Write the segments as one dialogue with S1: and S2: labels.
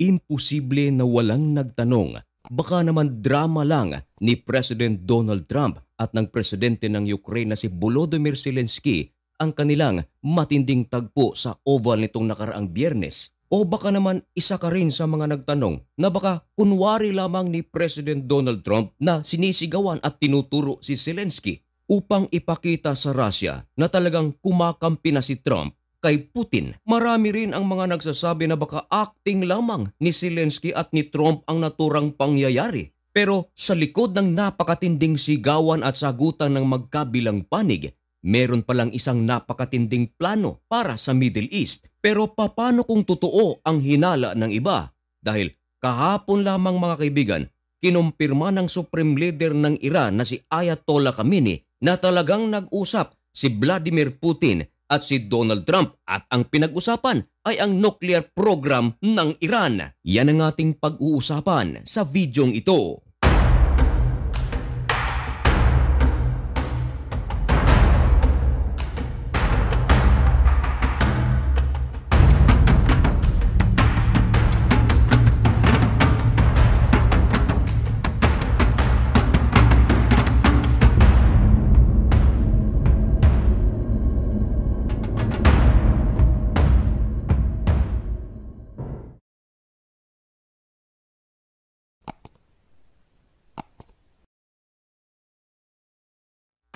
S1: Imposible na walang nagtanong. Baka naman drama lang ni President Donald Trump at ng presidente ng Ukraine na si Volodymyr Zelensky ang kanilang matinding tagpo sa Oval nitong nakaraang Biyernes. O baka naman isa ka rin sa mga nagtanong na baka kunwari lamang ni President Donald Trump na sinisigawan at tinuturo si Zelensky upang ipakita sa Russia na talagang kumakampi na si Trump kay Putin. Marami rin ang mga nagsasabi na baka acting lamang ni Zelensky at ni Trump ang naturang pangyayari. Pero sa likod ng napakatinding sigawan at sagutan ng magkabilang panig, meron palang isang napakatinding plano para sa Middle East. Pero paano kung totoo ang hinala ng iba? Dahil kahapon lamang mga kaibigan, kinumpirma ng Supreme Leader ng Iran na si Ayatollah Khamenei na talagang nag-usap si Vladimir Putin at si Donald Trump at ang pinag-usapan ay ang nuclear program ng Iran. Yan ang ating pag-uusapan sa videong ito.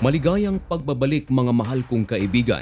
S1: Maligayang pagbabalik mga mahal kong kaibigan.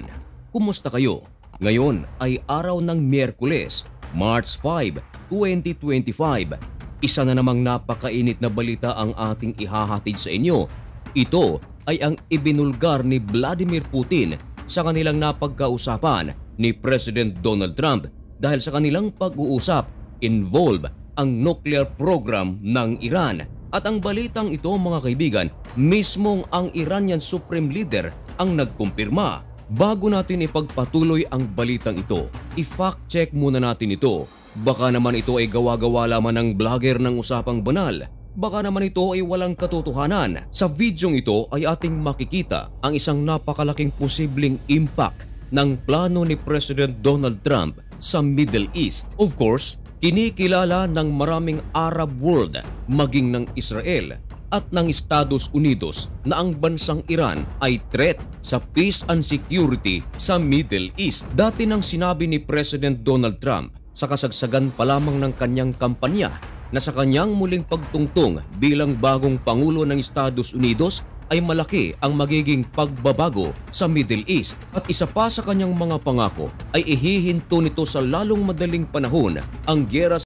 S1: Kumusta kayo? Ngayon ay araw ng Miyerkules, March 5, 2025. Isa na namang napakainit na balita ang ating ihahatid sa inyo. Ito ay ang ibinulgar ni Vladimir Putin sa kanilang napagkausapan ni President Donald Trump dahil sa kanilang pag-uusap involve ang nuclear program ng Iran. At ang balitang ito mga kaibigan, mismong ang Iranian Supreme Leader ang nagkumpirma. Bago natin ipagpatuloy ang balitang ito, i-fact check muna natin ito. Baka naman ito ay gawa-gawa lamang ng vlogger ng usapang banal. Baka naman ito ay walang katotohanan. Sa videong ito ay ating makikita ang isang napakalaking posibleng impact ng plano ni President Donald Trump sa Middle East. Of course, kinikilala ng maraming Arab world, maging ng Israel at ng Estados Unidos na ang bansang Iran ay threat sa peace and security sa Middle East. Dati nang sinabi ni President Donald Trump sa kasagsagan pa lamang ng kanyang kampanya na sa kanyang muling pagtungtong bilang bagong Pangulo ng Estados Unidos ay malaki ang magiging pagbabago sa Middle East. At isa pa sa kanyang mga pangako ay ihihinto nito sa lalong madaling panahon ang giyera